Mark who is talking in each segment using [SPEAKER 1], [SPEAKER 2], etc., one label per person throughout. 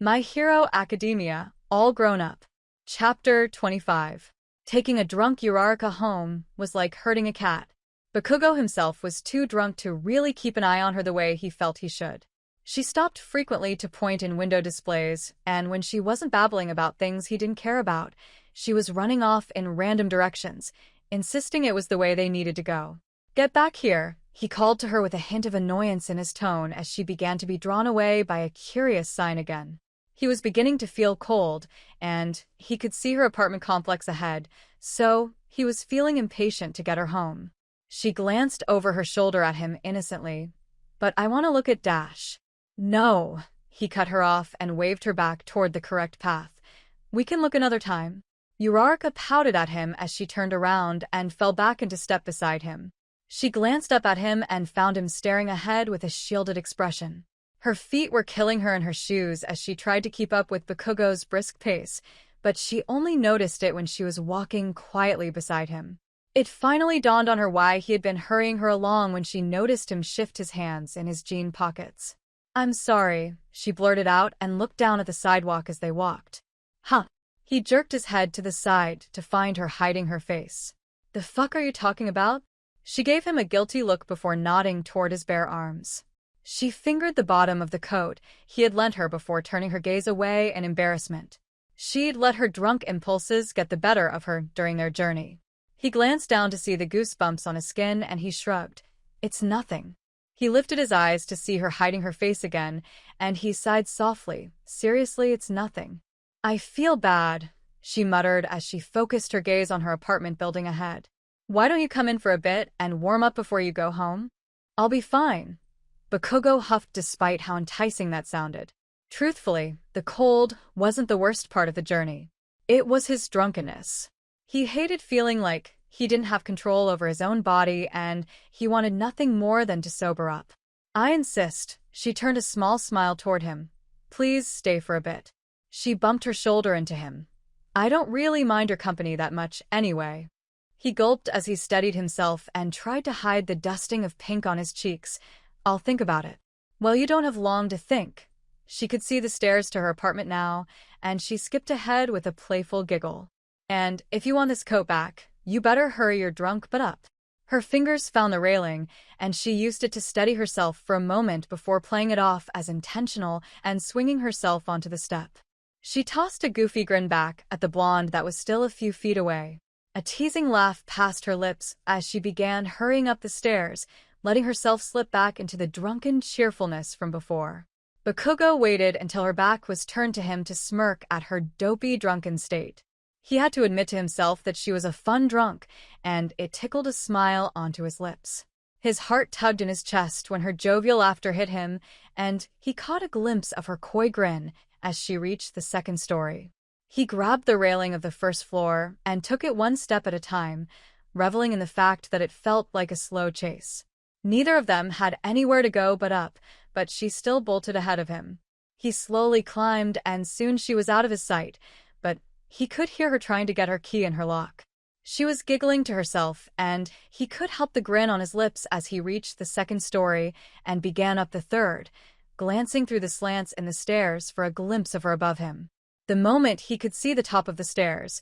[SPEAKER 1] My Hero Academia, All Grown Up. Chapter 25. Taking a drunk uraraka home was like herding a cat. Bakugou himself was too drunk to really keep an eye on her the way he felt he should. She stopped frequently to point in window displays, and when she wasn't babbling about things he didn't care about, she was running off in random directions, insisting it was the way they needed to go. "Get back here," he called to her with a hint of annoyance in his tone as she began to be drawn away by a curious sign again. He was beginning to feel cold, and he could see her apartment complex ahead, so he was feeling impatient to get her home. She glanced over her shoulder at him innocently. "But I want to look at Dash." "No," he cut her off and waved her back toward the correct path. "We can look another time." Uraraka pouted at him as she turned around and fell back into step beside him. She glanced up at him and found him staring ahead with a shielded expression. Her feet were killing her in her shoes as she tried to keep up with Bakugou's brisk pace, but she only noticed it when she was walking quietly beside him. It finally dawned on her why he had been hurrying her along when she noticed him shift his hands in his jean pockets. "I'm sorry," she blurted out and looked down at the sidewalk as they walked. "Huh." He jerked his head to the side to find her hiding her face. "The fuck are you talking about?" She gave him a guilty look before nodding toward his bare arms. She fingered the bottom of the coat he had lent her before turning her gaze away in embarrassment. She'd let her drunk impulses get the better of her during their journey. He glanced down to see the goosebumps on his skin and he shrugged. "It's nothing." He lifted his eyes to see her hiding her face again, and he sighed softly. "Seriously, it's nothing." "I feel bad," she muttered as she focused her gaze on her apartment building ahead. "Why don't you come in for a bit and warm up before you go home?" "I'll be fine." Bakugou huffed despite how enticing that sounded. Truthfully, the cold wasn't the worst part of the journey. It was his drunkenness. He hated feeling like he didn't have control over his own body, and he wanted nothing more than to sober up. "I insist." She turned a small smile toward him. "Please stay for a bit." She bumped her shoulder into him. "I don't really mind your company that much anyway." He gulped as he steadied himself and tried to hide the dusting of pink on his cheeks. "I'll think about it." "Well, you don't have long to think." She could see the stairs to her apartment now, and she skipped ahead with a playful giggle. "And if you want this coat back, you better hurry your drunk butt up." Her fingers found the railing, and she used it to steady herself for a moment before playing it off as intentional and swinging herself onto the step. She tossed a goofy grin back at the blonde that was still a few feet away. A teasing laugh passed her lips as she began hurrying up the stairs, letting herself slip back into the drunken cheerfulness from before. Bakugou waited until her back was turned to him to smirk at her dopey drunken state. He had to admit to himself that she was a fun drunk, and it tickled a smile onto his lips. His heart tugged in his chest when her jovial laughter hit him, and he caught a glimpse of her coy grin as she reached the second story. He grabbed the railing of the first floor and took it one step at a time, reveling in the fact that it felt like a slow chase. Neither of them had anywhere to go but up, but she still bolted ahead of him. He slowly climbed, and soon she was out of his sight, but he could hear her trying to get her key in her lock. She was giggling to herself, and he could help the grin on his lips as he reached the second story and began up the third, glancing through the slants in the stairs for a glimpse of her above him. The moment he could see the top of the stairs,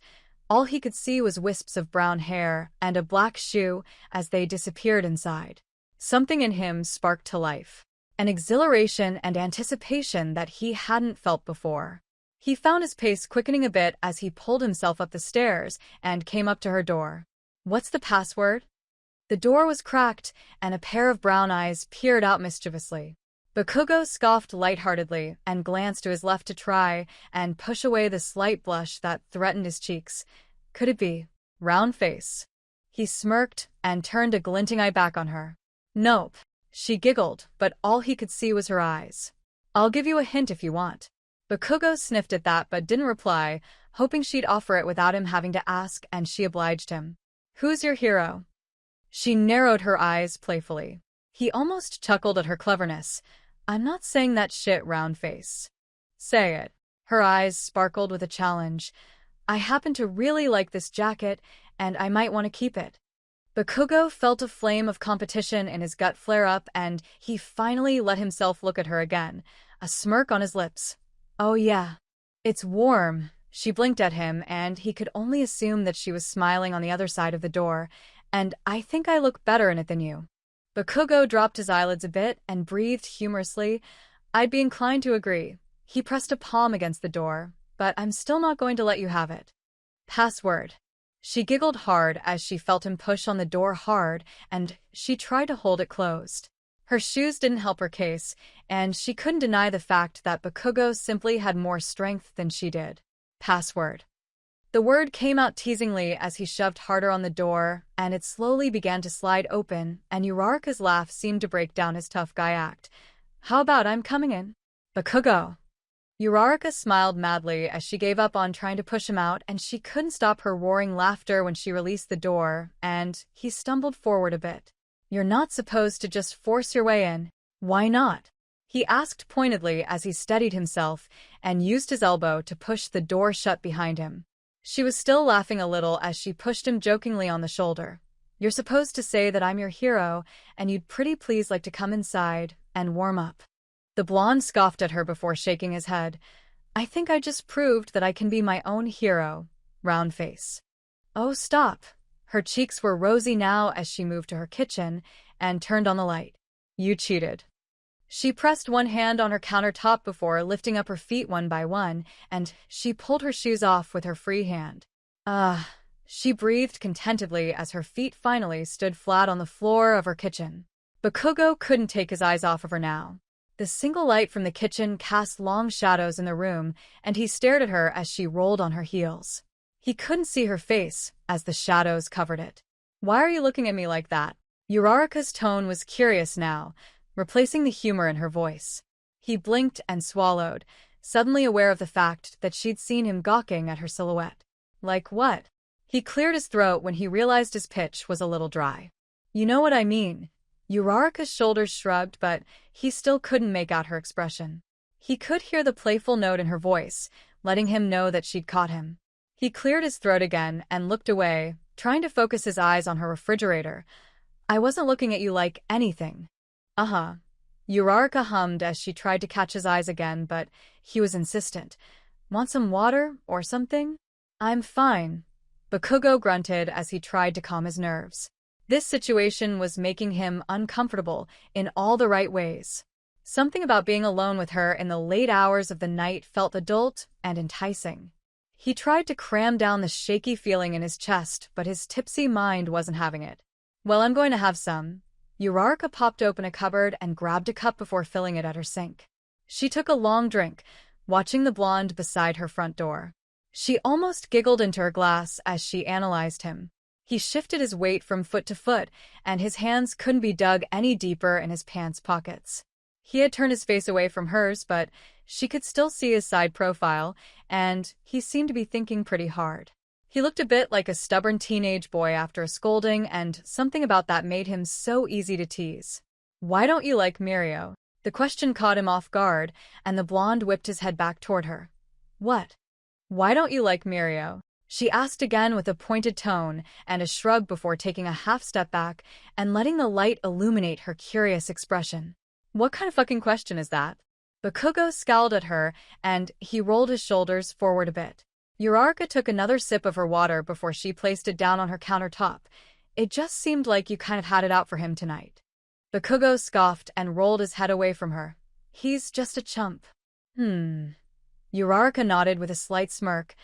[SPEAKER 1] all he could see was wisps of brown hair and a black shoe as they disappeared inside. Something in him sparked to life, an exhilaration and anticipation that he hadn't felt before. He found his pace quickening a bit as he pulled himself up the stairs and came up to her door. "What's the password?" The door was cracked, and a pair of brown eyes peered out mischievously. Bakugou scoffed lightheartedly and glanced to his left to try and push away the slight blush that threatened his cheeks. Could it be? Round face. He smirked and turned a glinting eye back on her. "Nope." She giggled, but all he could see was her eyes. "I'll give you a hint if you want." Bakugou sniffed at that but didn't reply, hoping she'd offer it without him having to ask, and she obliged him. "Who's your hero?" She narrowed her eyes playfully. He almost chuckled at her cleverness. "I'm not saying that shit, round face." "Say it." Her eyes sparkled with a challenge. "I happen to really like this jacket, and I might want to keep it." Bakugou felt a flame of competition in his gut flare up, and he finally let himself look at her again, a smirk on his lips. Oh yeah. It's warm. She blinked at him, and he could only assume that she was smiling on the other side of the door. And I think I look better in it than you. Bakugou dropped his eyelids a bit and breathed humorously. I'd be inclined to agree. He pressed a palm against the door, but I'm still not going to let you have it. Password. She giggled hard as she felt him push on the door hard, and she tried to hold it closed. Her shoes didn't help her case, and she couldn't deny the fact that Bakugou simply had more strength than she did. Password. The word came out teasingly as he shoved harder on the door, and it slowly began to slide open, and Uraraka's laugh seemed to break down his tough guy act. How about I'm coming in? Bakugou. Uraraka smiled madly as she gave up on trying to push him out, and she couldn't stop her roaring laughter when she released the door, and he stumbled forward a bit. You're not supposed to just force your way in. Why not? He asked pointedly as he steadied himself and used his elbow to push the door shut behind him. She was still laughing a little as she pushed him jokingly on the shoulder. You're supposed to say that I'm your hero, and you'd pretty please like to come inside and warm up. The blonde scoffed at her before shaking his head. I think I just proved that I can be my own hero. Round face. Oh, stop. Her cheeks were rosy now as she moved to her kitchen and turned on the light. You cheated. She pressed one hand on her countertop before lifting up her feet one by one, and she pulled her shoes off with her free hand. She breathed contentedly as her feet finally stood flat on the floor of her kitchen. Bakugou couldn't take his eyes off of her now. The single light from the kitchen cast long shadows in the room, and he stared at her as she rolled on her heels. He couldn't see her face as the shadows covered it. Why are you looking at me like that? Uraraka's tone was curious now, replacing the humor in her voice. He blinked and swallowed, suddenly aware of the fact that she'd seen him gawking at her silhouette. Like what? He cleared his throat when he realized his pitch was a little dry. You know what I mean. Uraraka's shoulders shrugged, but he still couldn't make out her expression. He could hear the playful note in her voice, letting him know that she'd caught him. He cleared his throat again and looked away, trying to focus his eyes on her refrigerator. I wasn't looking at you like anything. Uraraka hummed as she tried to catch his eyes again, but he was insistent. Want some water or something? I'm fine. Bakugou grunted as he tried to calm his nerves. This situation was making him uncomfortable in all the right ways. Something about being alone with her in the late hours of the night felt adult and enticing. He tried to cram down the shaky feeling in his chest, but his tipsy mind wasn't having it. Well, I'm going to have some. Uraraka popped open a cupboard and grabbed a cup before filling it at her sink. She took a long drink, watching the blonde beside her front door. She almost giggled into her glass as she analyzed him. He shifted his weight from foot to foot, and his hands couldn't be dug any deeper in his pants pockets. He had turned his face away from hers, but she could still see his side profile, and he seemed to be thinking pretty hard. He looked a bit like a stubborn teenage boy after a scolding, and something about that made him so easy to tease. Why don't you like Mirio? The question caught him off guard, and the blonde whipped his head back toward her. What? Why don't you like Mirio? She asked again with a pointed tone and a shrug before taking a half step back and letting the light illuminate her curious expression. What kind of fucking question is that? Bakugou scowled at her, and he rolled his shoulders forward a bit. Uraraka took another sip of her water before she placed it down on her countertop. It just seemed like you kind of had it out for him tonight. Bakugou scoffed and rolled his head away from her. He's just a chump. Uraraka nodded with a slight smirk.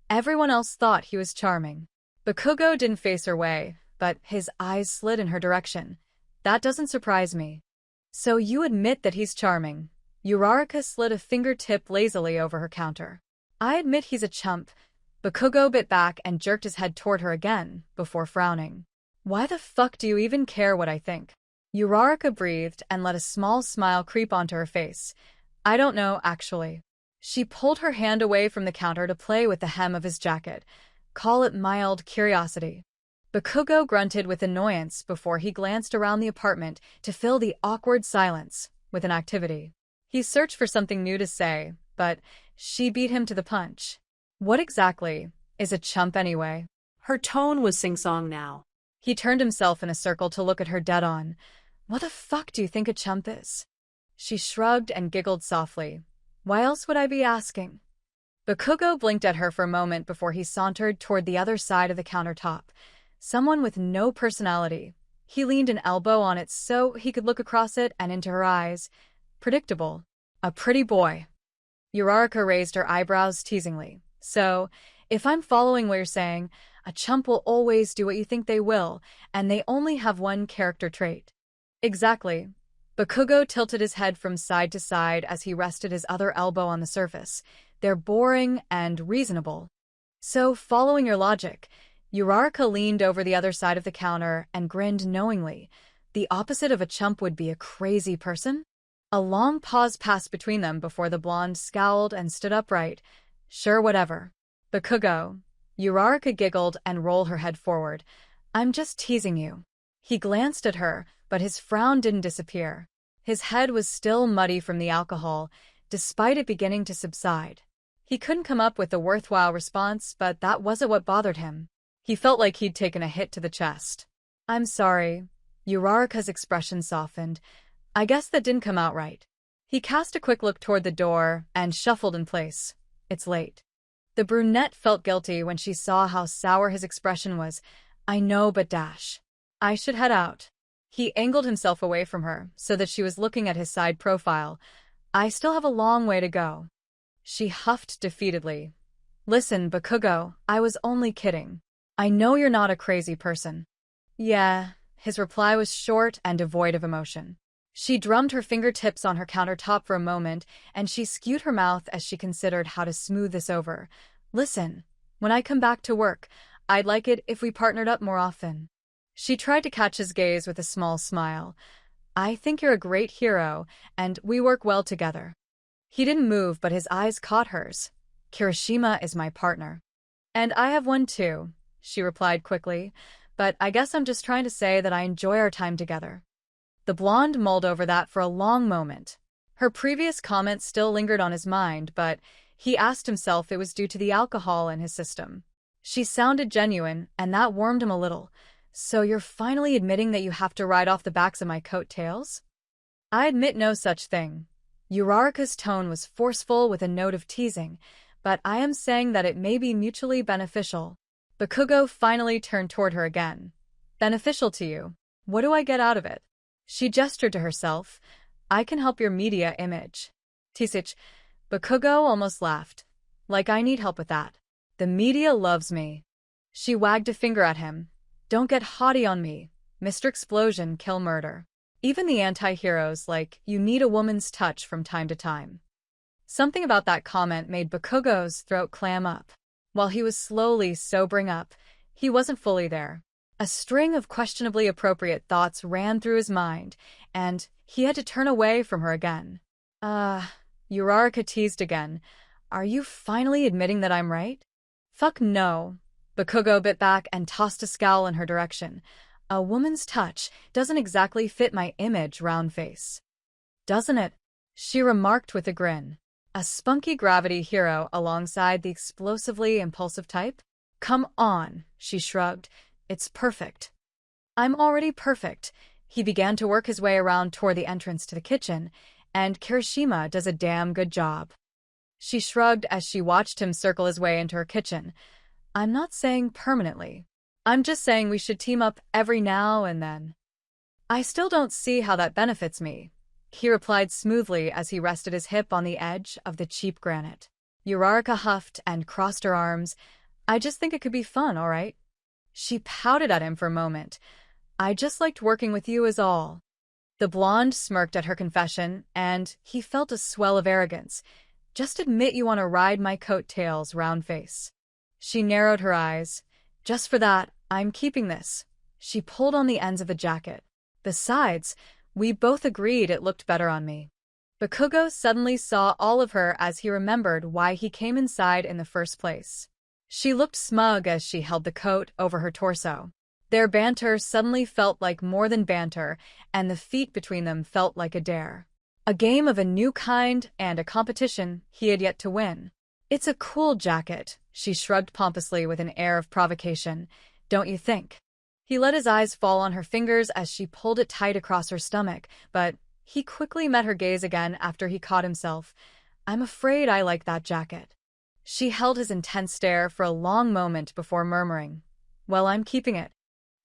[SPEAKER 1] Everyone else thought he was charming. Bakugou didn't face her way, but his eyes slid in her direction. That doesn't surprise me. So you admit that he's charming. Uraraka slid a fingertip lazily over her counter. I admit he's a chump. Bakugou bit back and jerked his head toward her again, before frowning. Why the fuck do you even care what I think? Uraraka breathed and let a small smile creep onto her face. I don't know, actually. She pulled her hand away from the counter to play with the hem of his jacket. Call it mild curiosity. Bakugou grunted with annoyance before he glanced around the apartment to fill the awkward silence with an activity. He searched for something new to say, but she beat him to the punch. What exactly is a chump anyway?
[SPEAKER 2] Her tone was sing-song now.
[SPEAKER 1] He turned himself in a circle to look at her dead on. What the fuck do you think a chump is? She shrugged and giggled softly. Why else would I be asking? Bakugou blinked at her for a moment before he sauntered toward the other side of the countertop. Someone with no personality. He leaned an elbow on it so he could look across it and into her eyes. Predictable. A pretty boy. Uraraka raised her eyebrows teasingly. So, if I'm following what you're saying, a chump will always do what you think they will, and they only have one character trait. Exactly. Bakugou tilted his head from side to side as he rested his other elbow on the surface. They're boring and reasonable. So, following your logic, Uraraka leaned over the other side of the counter and grinned knowingly. The opposite of a chump would be a crazy person? A long pause passed between them before the blonde scowled and stood upright. Sure, whatever. Bakugou. Uraraka giggled and rolled her head forward. I'm just teasing you. He glanced at her, but his frown didn't disappear. His head was still muddy from the alcohol, despite it beginning to subside. He couldn't come up with a worthwhile response, but that wasn't what bothered him. He felt like he'd taken a hit to the chest. I'm sorry. Uraraka's expression softened. I guess that didn't come out right. He cast a quick look toward the door and shuffled in place. It's late. The brunette felt guilty when she saw how sour his expression was. I know, but dash. I should head out. He angled himself away from her so that she was looking at his side profile. I still have a long way to go. She huffed defeatedly. Listen, Bakugou, I was only kidding. I know you're not a crazy person. Yeah, his reply was short and devoid of emotion. She drummed her fingertips on her countertop for a moment, and she skewed her mouth as she considered how to smooth this over. Listen, when I come back to work, I'd like it if we partnered up more often. She tried to catch his gaze with a small smile. I think you're a great hero, and we work well together. He didn't move, but his eyes caught hers. Kirishima is my partner. And I have one too, she replied quickly, but I guess I'm just trying to say that I enjoy our time together. The blonde mulled over that for a long moment. Her previous comment still lingered on his mind, but he asked himself it was due to the alcohol in his system. She sounded genuine, and that warmed him a little. So you're finally admitting that you have to ride off the backs of my coattails? I admit no such thing. Uraraka's tone was forceful with a note of teasing, but I am saying that it may be mutually beneficial. Bakugou finally turned toward her again. Beneficial to you? What do I get out of it? She gestured to herself. I can help your media image. Tisich. Bakugou almost laughed. Like I need help with that. The media loves me. She wagged a finger at him. Don't get haughty on me. Mr. Explosion, kill murder. Even the anti-heroes like you need a woman's touch from time to time. Something about that comment made Bakugou's throat clam up. While he was slowly sobering up, he wasn't fully there. A string of questionably appropriate thoughts ran through his mind, and he had to turn away from her again. Uraraka teased again. Are you finally admitting that I'm right? Fuck no. Bakugou bit back and tossed a scowl in her direction. A woman's touch doesn't exactly fit my image, round face. Doesn't it? She remarked with a grin. A spunky gravity hero alongside the explosively impulsive type? Come on, she shrugged. It's perfect. I'm already perfect. He began to work his way around toward the entrance to the kitchen, and Kirishima does a damn good job. She shrugged as she watched him circle his way into her kitchen. I'm not saying permanently. I'm just saying we should team up every now and then. I still don't see how that benefits me, he replied smoothly as he rested his hip on the edge of the cheap granite. Uraraka huffed and crossed her arms. I just think it could be fun, all right? She pouted at him for a moment. I just liked working with you is all. The blonde smirked at her confession, and he felt a swell of arrogance. Just admit you want to ride my coattails, round face. She narrowed her eyes. Just for that, I'm keeping this. She pulled on the ends of the jacket. Besides, we both agreed it looked better on me. Bakugou suddenly saw all of her as he remembered why he came inside in the first place. She looked smug as she held the coat over her torso. Their banter suddenly felt like more than banter, and the feat between them felt like a dare. A game of a new kind and a competition he had yet to win. It's a cool jacket, she shrugged pompously with an air of provocation. Don't you think? He let his eyes fall on her fingers as she pulled it tight across her stomach, but he quickly met her gaze again after he caught himself. I'm afraid I like that jacket. She held his intense stare for a long moment before murmuring, "Well, I'm keeping it."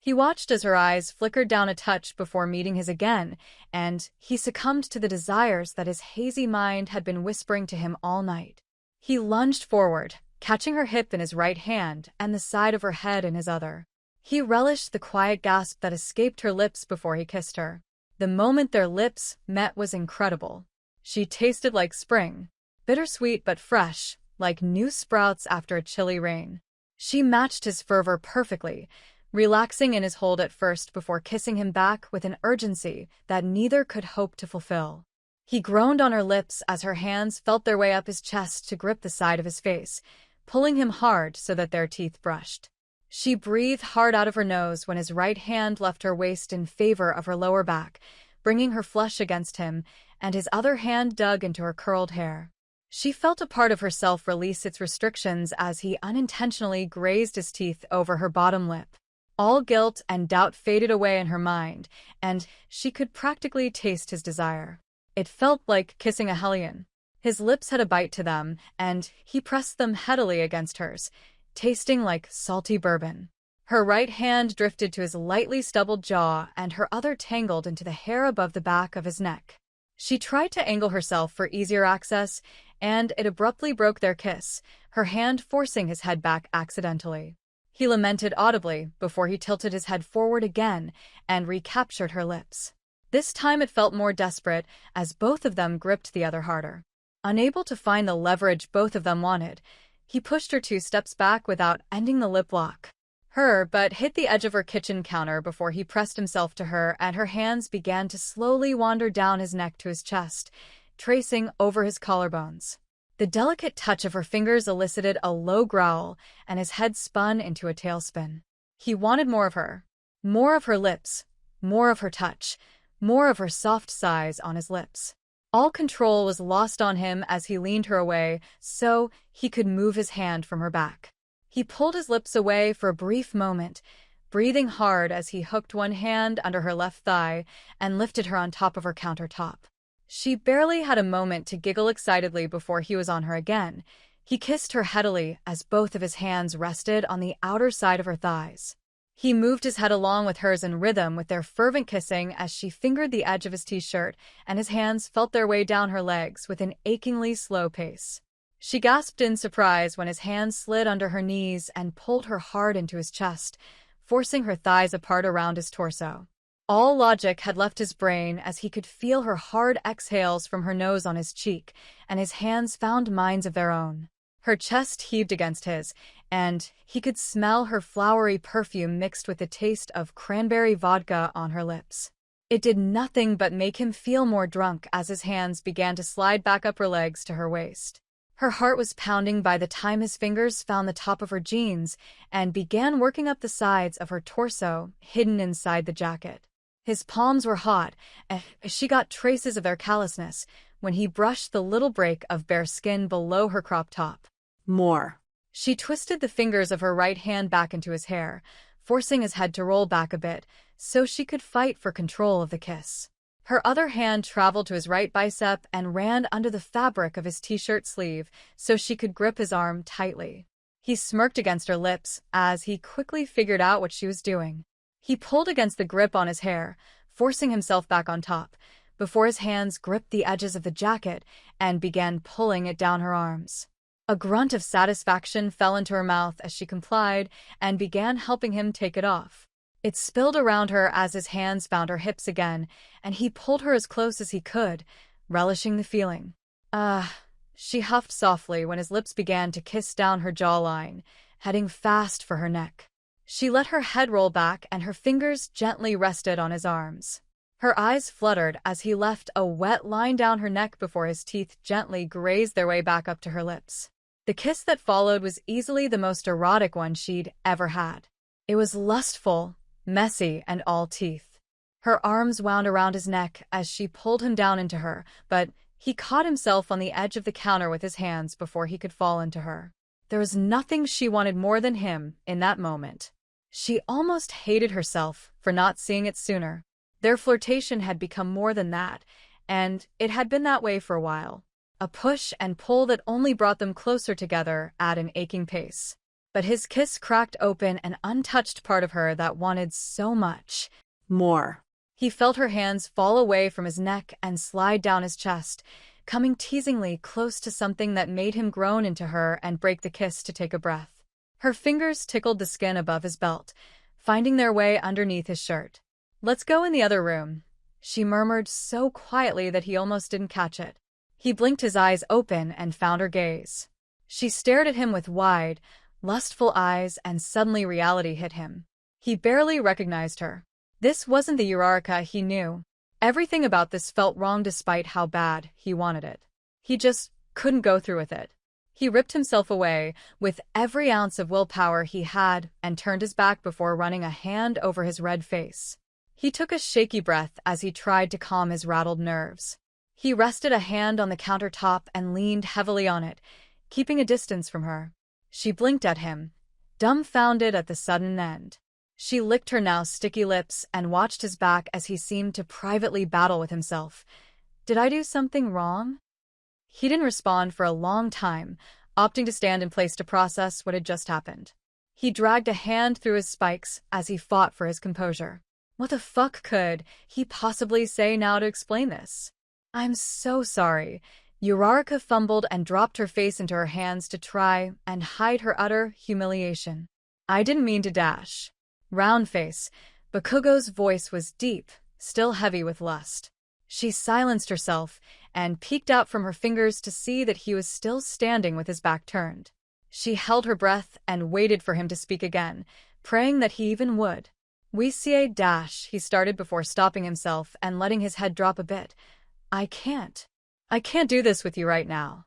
[SPEAKER 1] He watched as her eyes flickered down a touch before meeting his again, and he succumbed to the desires that his hazy mind had been whispering to him all night. He lunged forward, catching her hip in his right hand and the side of her head in his other. He relished the quiet gasp that escaped her lips before he kissed her. The moment their lips met was incredible. She tasted like spring, bittersweet but fresh, like new sprouts after a chilly rain. She matched his fervor perfectly, relaxing in his hold at first before kissing him back with an urgency that neither could hope to fulfill. He groaned on her lips as her hands felt their way up his chest to grip the side of his face, pulling him hard so that their teeth brushed. She breathed hard out of her nose when his right hand left her waist in favor of her lower back, bringing her flush against him, and his other hand dug into her curled hair. She felt a part of herself release its restrictions as he unintentionally grazed his teeth over her bottom lip. All guilt and doubt faded away in her mind, and she could practically taste his desire. It felt like kissing a hellion. His lips had a bite to them, and he pressed them heavily against hers, tasting like salty bourbon. Her right hand drifted to his lightly stubbled jaw, and her other tangled into the hair above the back of his neck. She tried to angle herself for easier access, and it abruptly broke their kiss, her hand forcing his head back accidentally. He lamented audibly before he tilted his head forward again and recaptured her lips. This time it felt more desperate as both of them gripped the other harder. Unable to find the leverage both of them wanted, he pushed her 2 steps back without ending the lip lock. But hit the edge of her kitchen counter before he pressed himself to her, and her hands began to slowly wander down his neck to his chest, tracing over his collarbones. The delicate touch of her fingers elicited a low growl, and his head spun into a tailspin. He wanted more of her lips, more of her touch, more of her soft sighs on his lips. All control was lost on him as he leaned her away so he could move his hand from her back. He pulled his lips away for a brief moment, breathing hard as he hooked one hand under her left thigh and lifted her on top of her countertop. She barely had a moment to giggle excitedly before he was on her again. He kissed her heavily as both of his hands rested on the outer side of her thighs. He moved his head along with hers in rhythm with their fervent kissing as she fingered the edge of his t-shirt, and his hands felt their way down her legs with an achingly slow pace. She gasped in surprise when his hands slid under her knees and pulled her hard into his chest, forcing her thighs apart around his torso. All logic had left his brain as he could feel her hard exhales from her nose on his cheek, and his hands found minds of their own. Her chest heaved against his, and he could smell her flowery perfume mixed with the taste of cranberry vodka on her lips. It did nothing but make him feel more drunk as his hands began to slide back up her legs to her waist. Her heart was pounding by the time his fingers found the top of her jeans and began working up the sides of her torso, hidden inside the jacket. His palms were hot, and she got traces of their callousness when he brushed the little break of bare skin below her crop top.
[SPEAKER 2] More.
[SPEAKER 1] She twisted the fingers of her right hand back into his hair, forcing his head to roll back a bit so she could fight for control of the kiss. Her other hand traveled to his right bicep and ran under the fabric of his t-shirt sleeve so she could grip his arm tightly. He smirked against her lips as he quickly figured out what she was doing. He pulled against the grip on his hair, forcing himself back on top, before his hands gripped the edges of the jacket and began pulling it down her arms. A grunt of satisfaction fell into her mouth as she complied and began helping him take it off. It spilled around her as his hands found her hips again, and he pulled her as close as he could, relishing the feeling. She huffed softly when his lips began to kiss down her jawline, heading fast for her neck. She let her head roll back and her fingers gently rested on his arms. Her eyes fluttered as he left a wet line down her neck before his teeth gently grazed their way back up to her lips. The kiss that followed was easily the most erotic one she'd ever had. It was lustful, messy, and all teeth. Her arms wound around his neck as she pulled him down into her, but he caught himself on the edge of the counter with his hands before he could fall into her. There was nothing she wanted more than him in that moment. She almost hated herself for not seeing it sooner. Their flirtation had become more than that, and it had been that way for a while. A push and pull that only brought them closer together at an aching pace. But his kiss cracked open an untouched part of her that wanted so much
[SPEAKER 2] More.
[SPEAKER 1] He felt her hands fall away from his neck and slide down his chest, coming teasingly close to something that made him groan into her and break the kiss to take a breath. Her fingers tickled the skin above his belt, finding their way underneath his shirt. "Let's go in the other room," she murmured so quietly that he almost didn't catch it. He blinked his eyes open and found her gaze. She stared at him with wide, lustful eyes, and suddenly reality hit him. He barely recognized her. This wasn't the uraraka he knew. Everything about this felt wrong despite how bad he wanted it. He just couldn't go through with it. He ripped himself away with every ounce of willpower he had and turned his back before running a hand over his red face. He took a shaky breath as he tried to calm his rattled nerves. He rested a hand on the countertop and leaned heavily on it, keeping a distance from her. She blinked at him, dumbfounded at the sudden end. She licked her now sticky lips and watched his back as he seemed to privately battle with himself. "Did I do something wrong?" He didn't respond for a long time, opting to stand in place to process what had just happened. He dragged a hand through his spikes as he fought for his composure. What the fuck could he possibly say now to explain this? "I'm so sorry." Uraraka fumbled and dropped her face into her hands to try and hide her utter humiliation. "I didn't mean to dash." Round face, Bakugou's voice was deep, still heavy with lust. She silenced herself and peeked out from her fingers to see that he was still standing with his back turned. She held her breath and waited for him to speak again, praying that he even would. "We see dash," he started before stopping himself and letting his head drop a bit. I can't do this with you right now."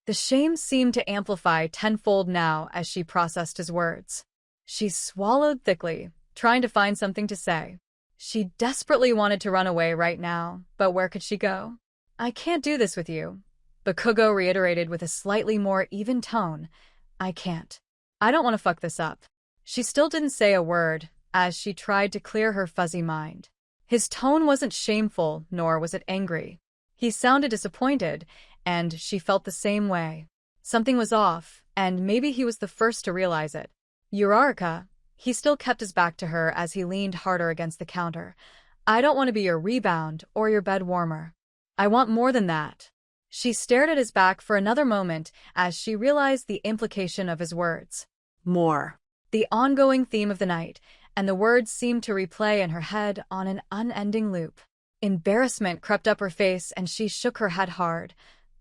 [SPEAKER 1] The shame seemed to amplify tenfold now as she processed his words. She swallowed thickly, trying to find something to say. She desperately wanted to run away right now, but where could she go? "I can't do this with you," Bakugou reiterated with a slightly more even tone. "I can't. I don't want to fuck this up." She still didn't say a word as she tried to clear her fuzzy mind. His tone wasn't shameful, nor was it angry. He sounded disappointed, and she felt the same way. Something was off, and maybe he was the first to realize it. "Uraraka," he still kept his back to her as he leaned harder against the counter. "I don't want to be your rebound or your bed warmer. I want more than that." She stared at his back for another moment as she realized the implication of his words.
[SPEAKER 2] More.
[SPEAKER 1] The ongoing theme of the night, and the words seemed to replay in her head on an unending loop. Embarrassment crept up her face and she shook her head hard.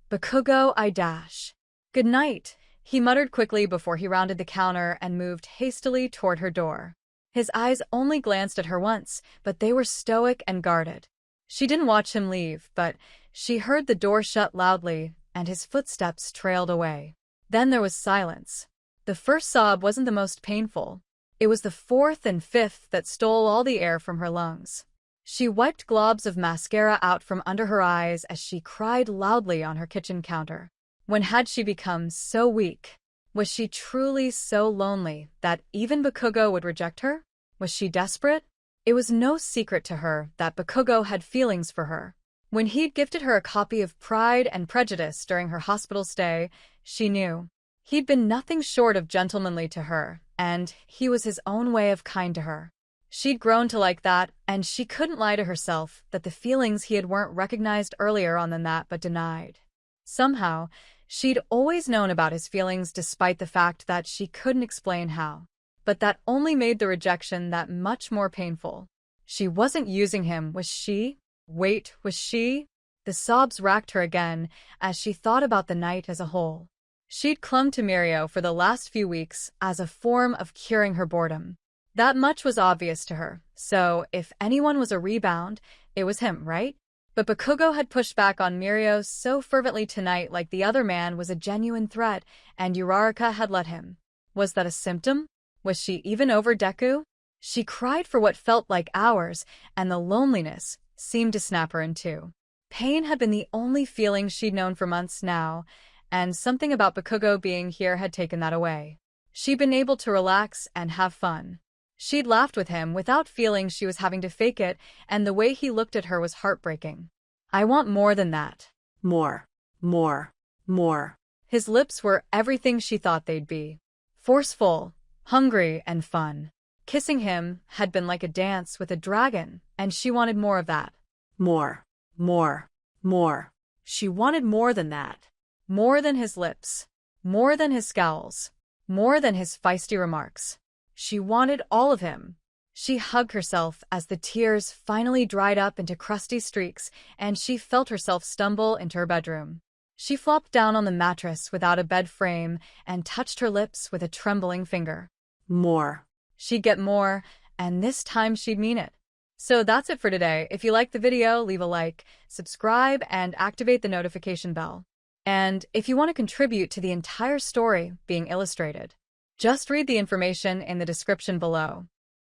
[SPEAKER 1] "Bakugou, I dash." "Good night," he muttered quickly before he rounded the counter and moved hastily toward her door. His eyes only glanced at her once, but they were stoic and guarded. She didn't watch him leave, but she heard the door shut loudly and his footsteps trailed away. Then there was silence. The first sob wasn't the most painful. It was the fourth and fifth that stole all the air from her lungs. She wiped globs of mascara out from under her eyes as she cried loudly on her kitchen counter. When had she become so weak? Was she truly so lonely that even Bakugou would reject her? Was she desperate? It was no secret to her that Bakugou had feelings for her. When he'd gifted her a copy of Pride and Prejudice during her hospital stay, she knew. He'd been nothing short of gentlemanly to her, and he was his own way of kind to her. She'd grown to like that, and she couldn't lie to herself that the feelings he had weren't recognized earlier on than that but denied. Somehow, she'd always known about his feelings despite the fact that she couldn't explain how. But that only made the rejection that much more painful. She wasn't using him, was she? Wait, was she? The sobs racked her again as she thought about the night as a whole. She'd clung to Mirio for the last few weeks as a form of curing her boredom. That much was obvious to her, so if anyone was a rebound, it was him, right? But Bakugou had pushed back on Mirio so fervently tonight like the other man was a genuine threat, and Uraraka had let him. Was that a symptom? Was she even over Deku? She cried for what felt like hours, and the loneliness seemed to snap her in two. Pain had been the only feeling she'd known for months now, and something about Bakugou being here had taken that away. She'd been able to relax and have fun. She'd laughed with him without feeling she was having to fake it, and the way he looked at her was heartbreaking. "I want more than that."
[SPEAKER 2] More. More. More.
[SPEAKER 1] His lips were everything she thought they'd be. Forceful, hungry, and fun. Kissing him had been like a dance with a dragon, and she wanted more of that.
[SPEAKER 2] More. More. More. She wanted more than that.
[SPEAKER 1] More than his lips. More than his scowls. More than his feisty remarks. She wanted all of him. She hugged herself as the tears finally dried up into crusty streaks, and she felt herself stumble into her bedroom. She flopped down on the mattress without a bed frame and touched her lips with a trembling finger.
[SPEAKER 2] More.
[SPEAKER 1] She'd get more, and this time she'd mean it. So that's it for today. If you liked the video, leave a like, subscribe, and activate the notification bell. And if you want to contribute to the entire story being illustrated, just read the information in the description below.